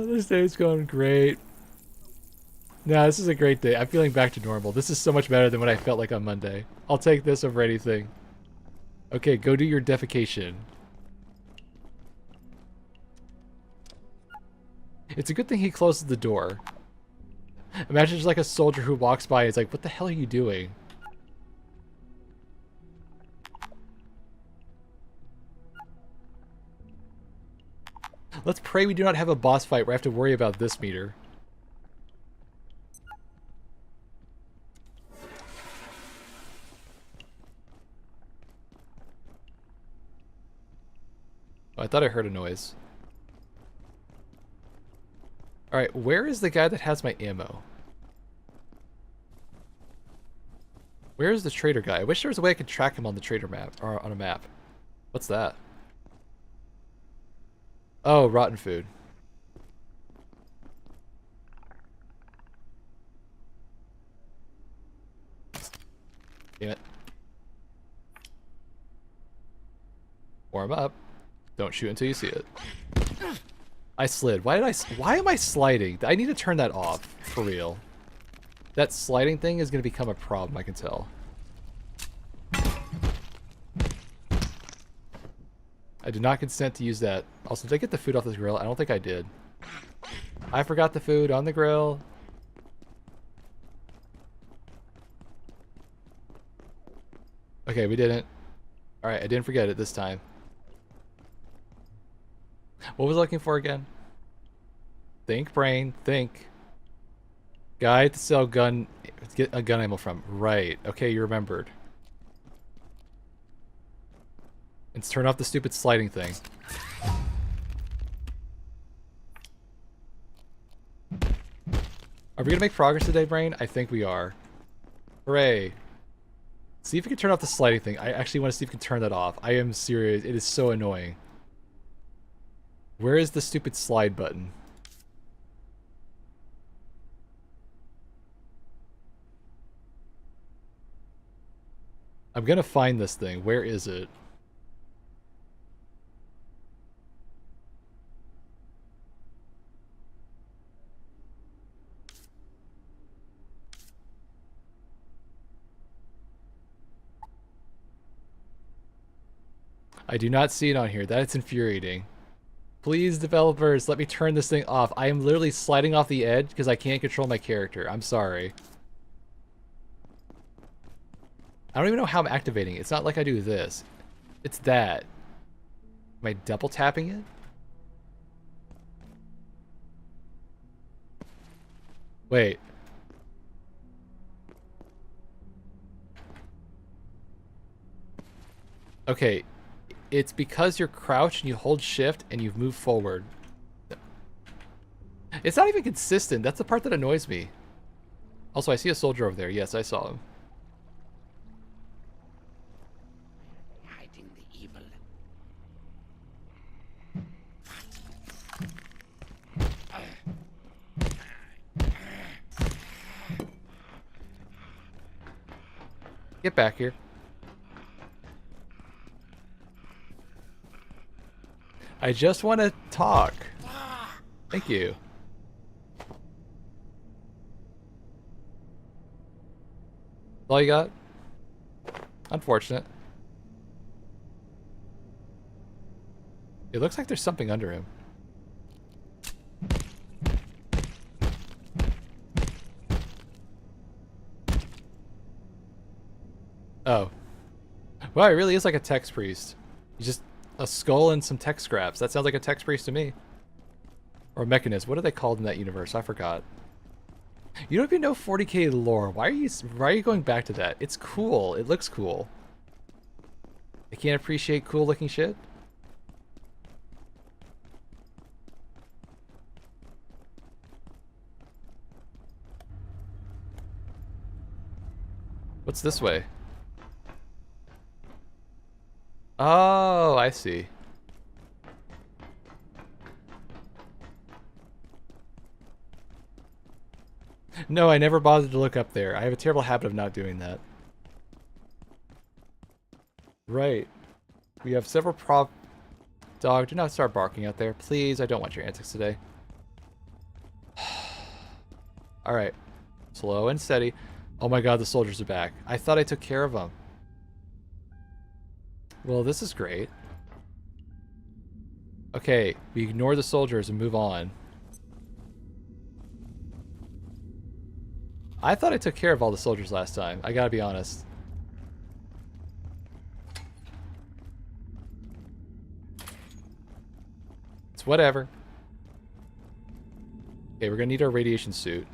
This day's going great. Nah, this is a great day. I'm feeling back to normal. This is so much better than what I felt like on Monday. I'll take this over anything. Okay, go do your defecation. It's a good thing he closes the door. Imagine just like a soldier who walks by and is like, what the hell are you doing? Let's pray we do not have a boss fight where I have to worry about this meter. Oh, I thought I heard a noise. Alright, where is the guy that has my ammo? Where is the trader guy? I wish there was a way I could track him on the trader map, or on a map. What's that? Oh, rotten food. Damn it. Warm up. Don't shoot until you see it. I slid. Why am I sliding? I need to turn that off, for real. That sliding thing is going to become a problem, I can tell. I did not consent to use that. Also, did I get the food off this grill? I don't think I did. I forgot the food on the grill. Okay, we didn't. Alright, I didn't forget it this time. What was I looking for again? Think, brain, think. Guy to sell gun, get a gun ammo from. Right. Okay, you remembered. Let's turn off the stupid sliding thing. Are we gonna make progress today, brain? I think we are. Hooray. See if you can turn off the sliding thing. I actually want to see if you can turn that off. I am serious. It is so annoying. Where is the stupid slide button? I'm gonna find this thing. Where is it? I do not see it on here. That's infuriating. Please, developers, let me turn this thing off. I am literally sliding off the edge because I can't control my character. I'm sorry. I don't even know how I'm activating it. It's not like I do this. It's that. Am I double tapping it? Wait. Okay. It's because you're crouched and you hold shift and you've moved forward. It's not even consistent. That's the part that annoys me. Also, I see a soldier over there. Yes, I saw him. Hiding the evil. Get back here. I just want to talk. Thank you. All you got? Unfortunate. It looks like there's something under him. Oh. Wow, it really is like a text priest. He's just a skull and some tech scraps. That sounds like a text priest to me. Or a mechanist. What are they called in that universe? I forgot. You don't even know 40k lore. Why are you going back to that? It's cool. It looks cool. I can't appreciate cool looking shit. What's this way? Oh, I see. No, I never bothered to look up there. I have a terrible habit of not doing that. Right. We have several prop... Dog, do not start barking out there. Please, I don't want your antics today. Alright. Slow and steady. Oh my god, the soldiers are back. I thought I took care of them. Well, this is great. Okay, we ignore the soldiers and move on. I thought I took care of all the soldiers last time. I gotta be honest. It's whatever. Okay, we're gonna need our radiation suit.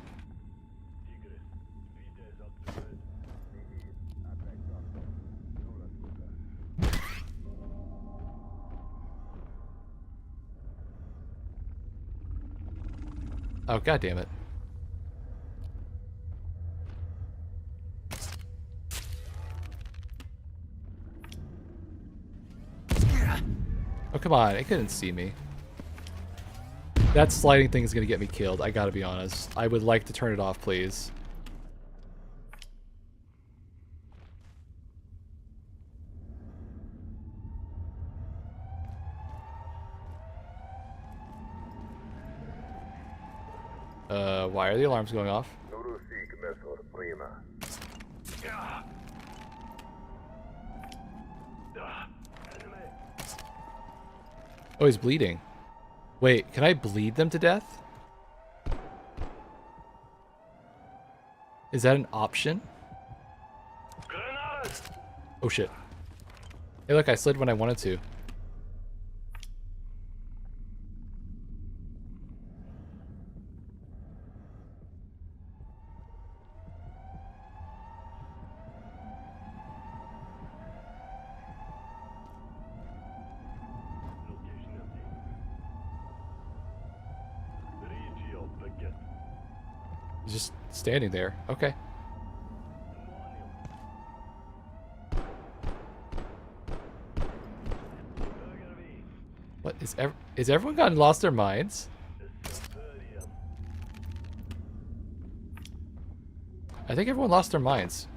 Oh, god damn it. Oh, come on. It couldn't see me. That sliding thing is going to get me killed. I gotta be honest. I would like to turn it off, please. Why are the alarms going off? Oh, he's bleeding. Wait, can I bleed them to death? Is that an option? Oh shit. Hey look, I slid when I wanted to. He's just standing there. Okay. What? Is everyone gotten lost their minds? I think everyone lost their minds.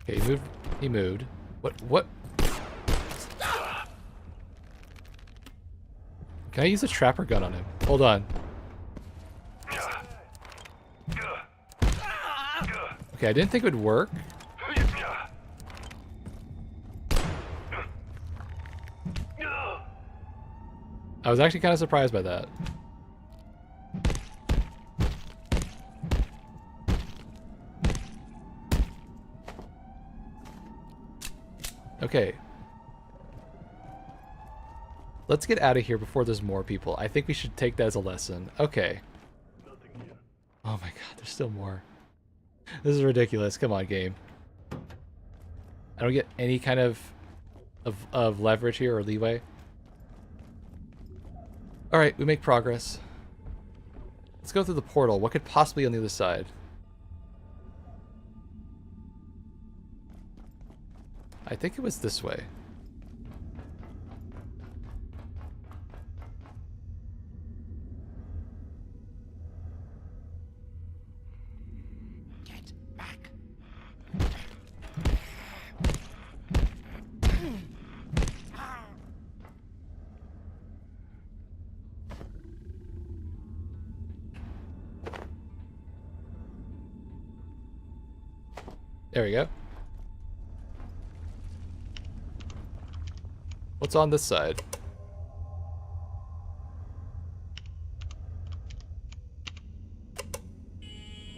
Okay, he moved. He moved. What? Can I use a trapper gun on him? Hold on. Okay, I didn't think it would work. I was actually kind of surprised by that. Okay. Let's get out of here before there's more people. I think we should take that as a lesson. Okay. Oh my god, there's still more. This is ridiculous. Come on, game. I don't get any kind of leverage here or leeway. Alright, we make progress. Let's go through the portal. What could possibly be on the other side? I think it was this way. Get back. There we go. What's on this side?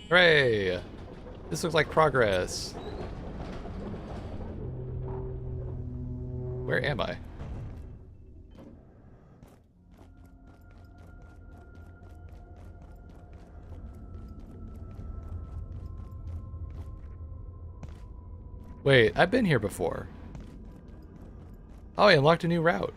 Hooray! This looks like progress. Where am I? Wait, I've been here before. Oh, I unlocked a new route.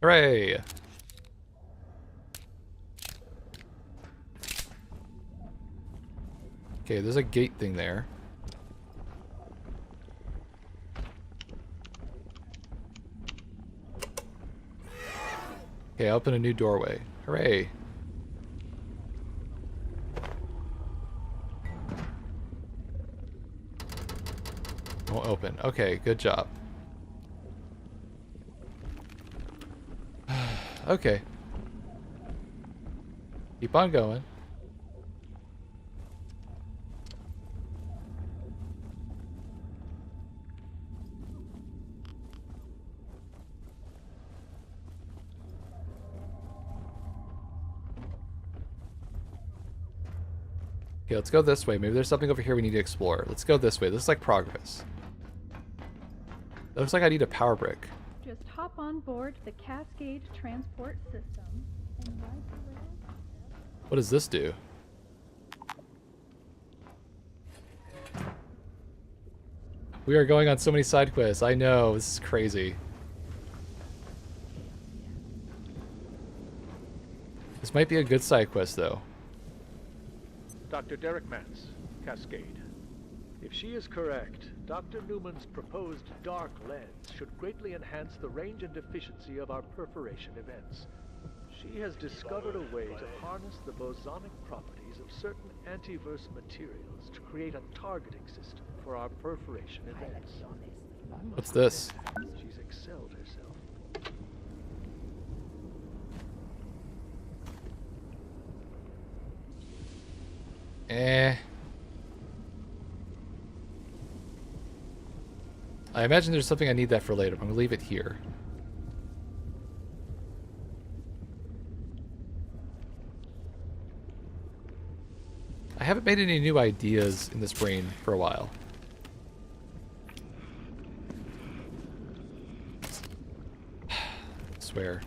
Hooray! Okay, there's a gate thing there. Okay, open a new doorway. Hooray. Won't open. Okay, good job. Okay. Keep on going. Okay, let's go this way. Maybe there's something over here we need to explore. Let's go this way. This is like progress. It looks like I need a power brick. Just hop on board the Cascade transport system and ride the rail. What does this do? We are going on so many side quests. I know, this is crazy. This might be a good side quest, though. Dr. Derek Mance, Cascade. If she is correct, Dr. Newman's proposed dark lens should greatly enhance the range and efficiency of our perforation events. She has discovered a way to harness the bosonic properties of certain antiverse materials to create a targeting system for our perforation events. What's this? She's excelled herself. I imagine there's something I need that for later, but I'm gonna leave it here. I haven't made any new ideas in this brain for a while. swear.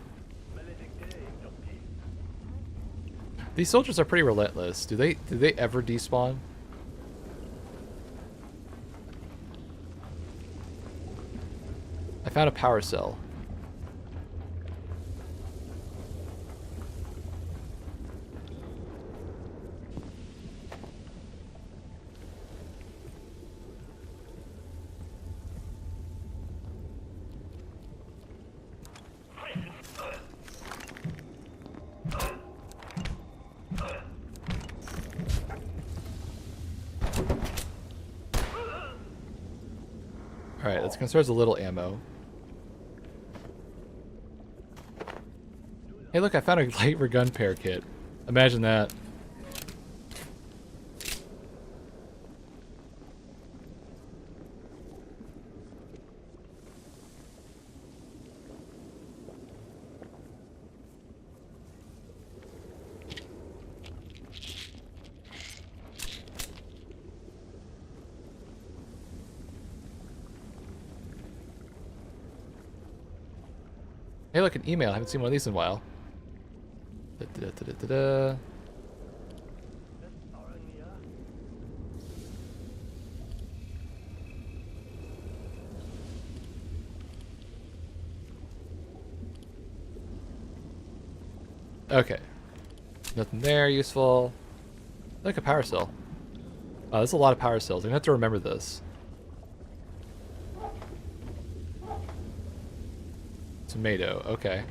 These soldiers are pretty relentless. Do they ever despawn? I found a power cell. Alright, let's conserve a little ammo. Hey look, I found a light gun pair kit. Imagine that. Hey look, an email. I haven't seen one of these in a while. Da-da-da-da-da-da. Okay. Nothing there useful. Like a power cell. Oh, there's a lot of power cells. I'm gonna have to remember this. Tomato, okay.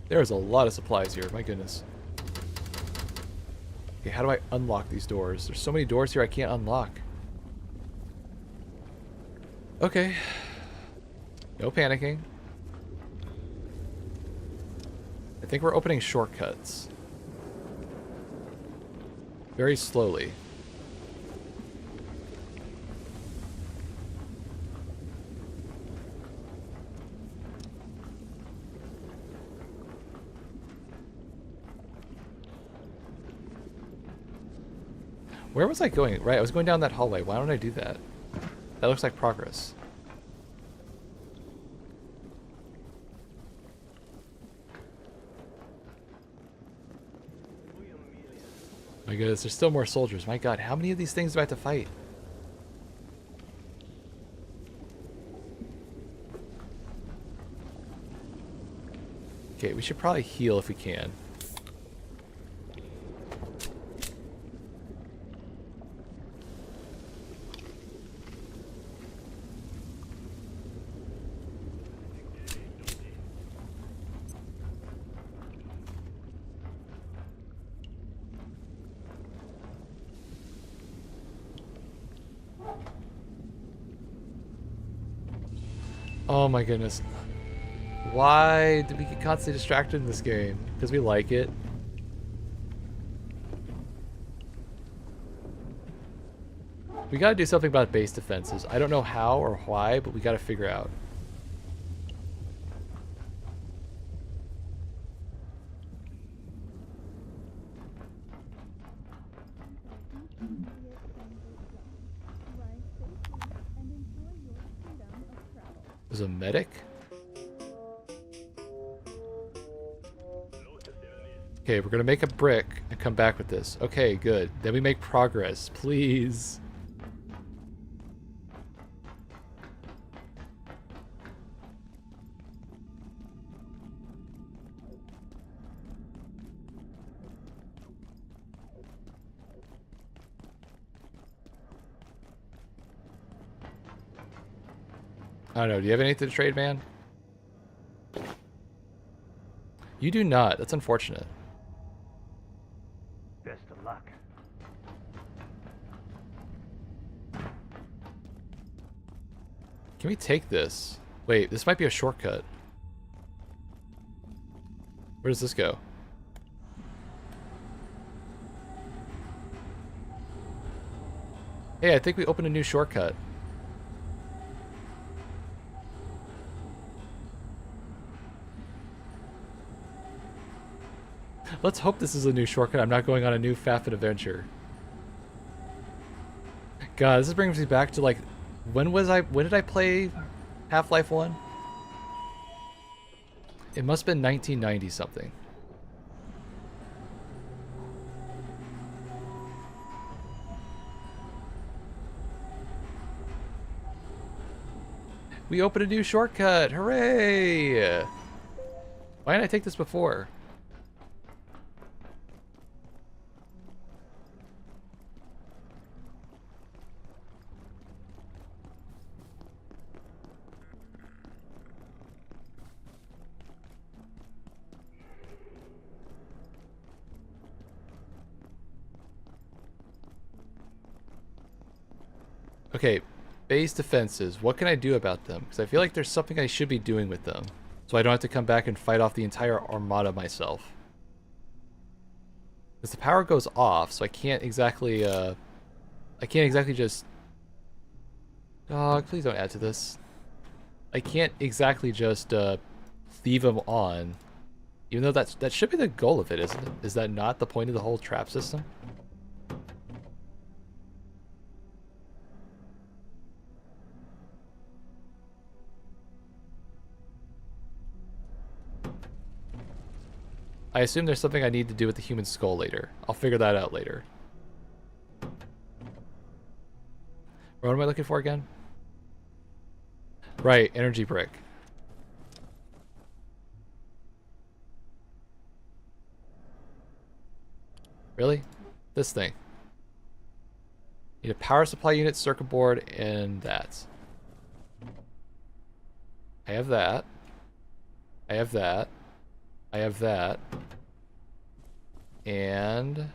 There's a lot of supplies here, my goodness. Okay, how do I unlock these doors? There's so many doors here I can't unlock. Okay. No panicking. I think we're opening shortcuts. Very slowly. Where was I going? Right, I was going down that hallway. Why don't I do that? That looks like progress. My goodness, there's still more soldiers. My god, how many of these things do I have to fight? Okay, we should probably heal if we can. Oh my goodness. Why do we get constantly distracted in this game? Because we like it. We gotta do something about base defenses. I don't know how or why, but we gotta figure out. There's a medic? Okay, we're gonna make a brick and come back with this. Okay, good. Then we make progress, please. I don't know. Do you have anything to trade, man? You do not. That's unfortunate. Best of luck. Can we take this? Wait, this might be a shortcut. Where does this go? Hey, I think we opened a new shortcut. Let's hope this is a new shortcut. I'm not going on a new faff and adventure. God, this brings me back to like, when did I play Half-Life 1? It must have been 1990 something. We opened a new shortcut! Hooray! Why didn't I take this before? Okay, base defenses. What can I do about them? Because I feel like there's something I should be doing with them. So I don't have to come back and fight off the entire armada myself. Because the power goes off, so I can't exactly just... Dog, please don't add to this. I can't exactly just leave them on. Even though that should be the goal of it, isn't it? Is that not the point of the whole trap system? I assume there's something I need to do with the human skull later. I'll figure that out later. What am I looking for again? Right, energy brick. Really? This thing. Need a power supply unit, circuit board, and that. I have that. I have that. I have that. And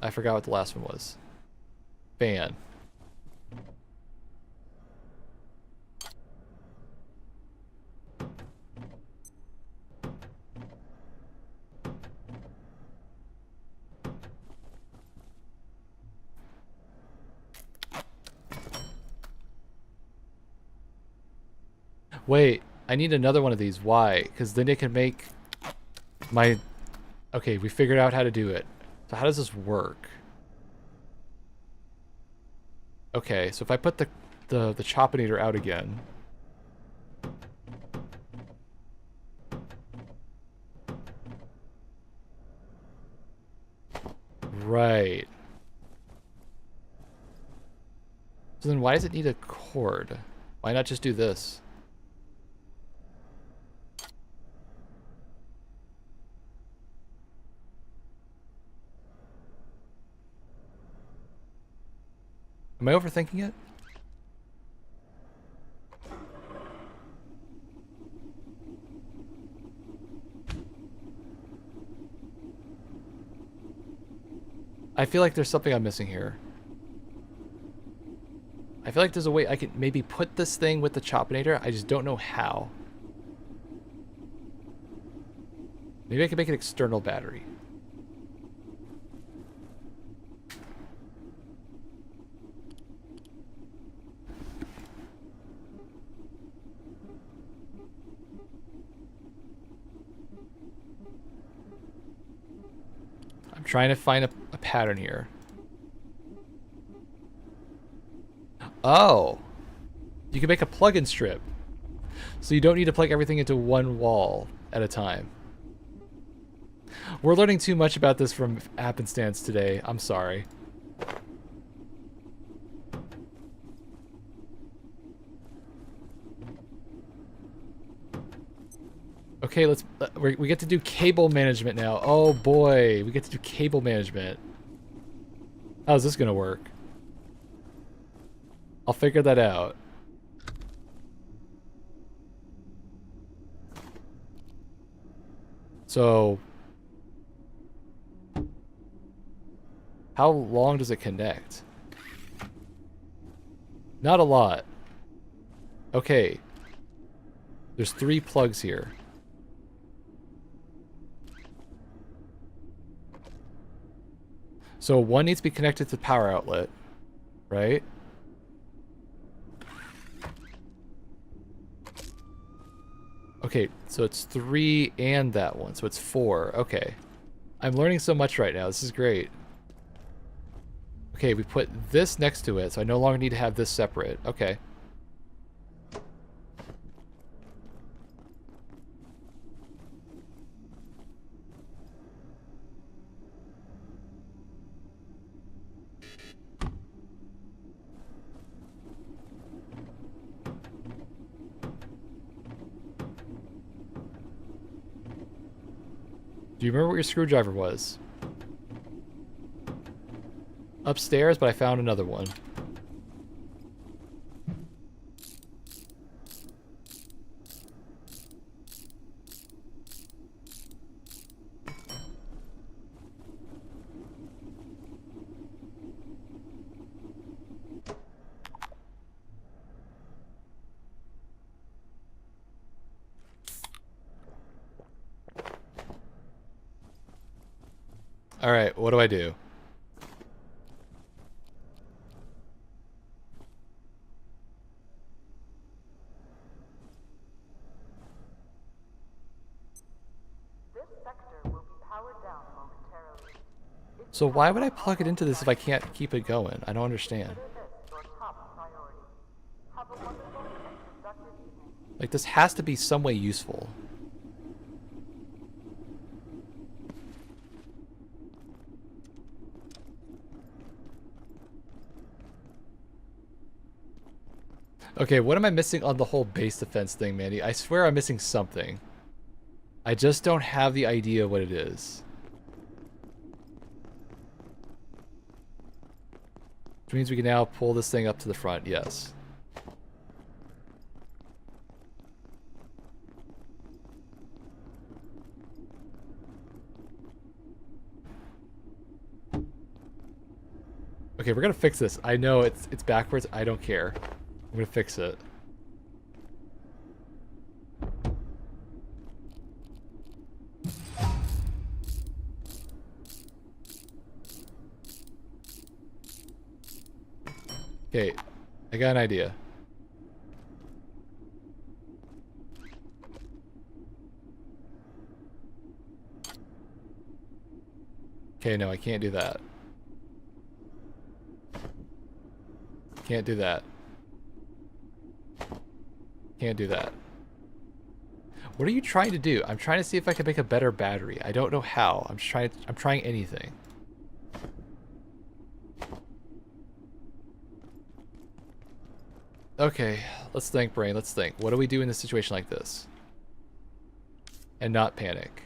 I forgot what the last one was. Fan. Wait, I need another one of these. Why? Because then it can make my... Okay, we figured out how to do it. So how does this work? Okay, so if I put the Chopinator out again... Right. So then why does it need a cord? Why not just do this? Am I overthinking it? I feel like there's something I'm missing here. I feel like there's a way I could maybe put this thing with the Chopinator. I just don't know how. Maybe I can make an external battery. I'm trying to find a pattern here. Oh, you can make a plug-in strip. So you don't need to plug everything into one wall at a time. We're learning too much about this from happenstance today. I'm sorry. Okay, let's. We get to do cable management now. Oh boy, we get to do cable management. How's this gonna work? I'll figure that out. So, how long does it connect? Not a lot. Okay. There's 3 plugs here. So one needs to be connected to the power outlet, right? Okay, so it's 3 and that one, so it's 4. Okay. I'm learning so much right now. This is great. Okay, we put this next to it, so I no longer need to have this separate. Okay. Do you remember what your screwdriver was? Upstairs, but I found another one. All right, what do I do? This sector will be powered down momentarily. So why would I plug it into this if I can't keep it going? I don't understand. Consider this your top priority. Have a wonderful and productive evening. Like, this has to be some way useful. Okay, what am I missing on the whole base defense thing, Mandy? I swear I'm missing something. I just don't have the idea what it is. Which means we can now pull this thing up to the front, yes. Okay, we're gonna fix this. I know it's backwards. I don't care. I'm gonna fix it. Okay, I got an idea. Okay, no, I can't do that. Can't do that. Can't do that. What are you trying to do? I'm trying to see if I can make a better battery. I don't know how. I'm trying anything. Okay, let's think, brain. Let's think. What do we do in a situation like this? And not panic.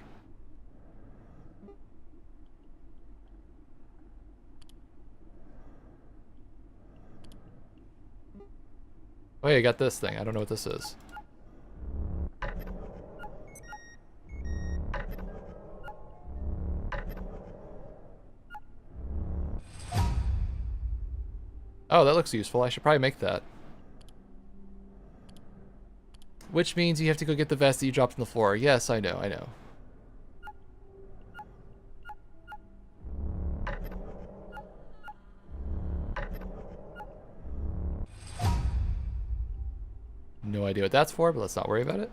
Oh, yeah, I got this thing. I don't know what this is. Oh, that looks useful. I should probably make that. Which means you have to go get the vest that you dropped on the floor. Yes, I know, I know. No idea what that's for, but let's not worry about it.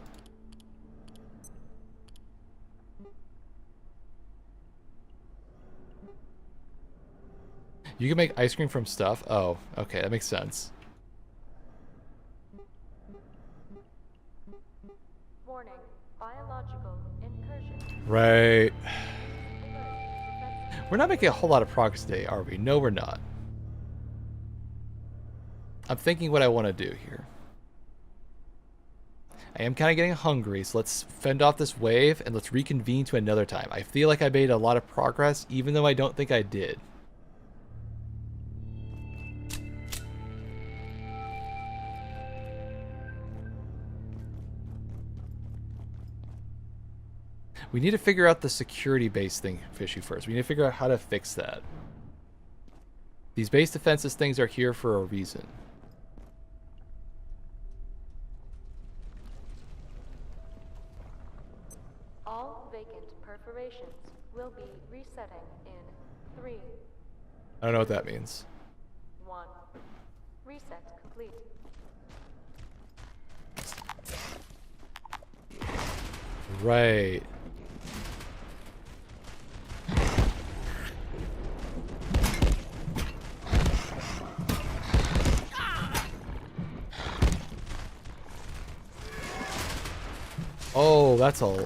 You can make ice cream from stuff? Oh, okay, that makes sense. Warning, biological incursion. Right. We're not making a whole lot of progress today, are we? No, we're not. I'm thinking what I want to do here. I am kind of getting hungry, so let's fend off this wave and let's reconvene to another time. I feel like I made a lot of progress, even though I don't think I did. We need to figure out the security base thing issue first. We need to figure out how to fix that. These base defenses things are here for a reason. All vacant perforations will be resetting in 3, I don't know what that means. 1. Reset complete. Right. Oh, that's all.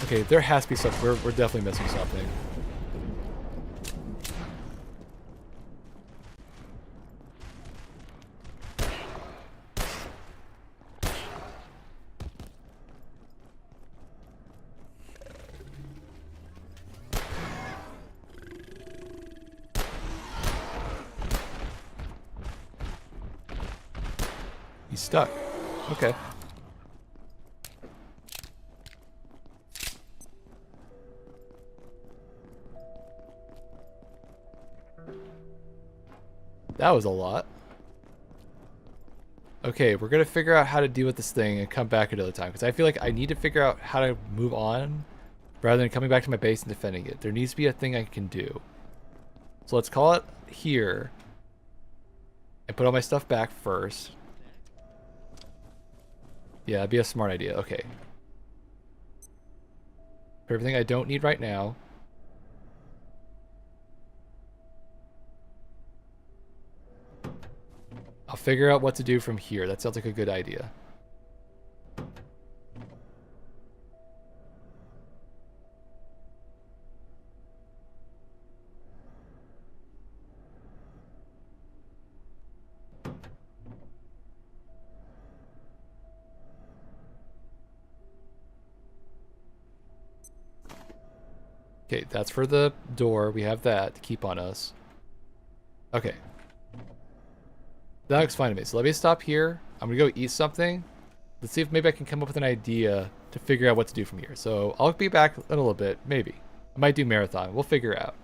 Okay, there has to be something. We're definitely missing something. He's stuck. Okay. That was a lot. Okay, we're gonna figure out how to deal with this thing and come back another time, because I feel like I need to figure out how to move on rather than coming back to my base and defending it. There needs to be a thing I can do. So let's call it here and put all my stuff back first. Yeah, that'd be a smart idea. Okay. For everything I don't need right now. I'll figure out what to do from here. That sounds like a good idea. Okay, that's for the door. We have that to keep on us. Okay. That looks fine to me. So let me stop here. I'm going to go eat something. Let's see if maybe I can come up with an idea to figure out what to do from here. So I'll be back in a little bit, maybe. I might do marathon. We'll figure out.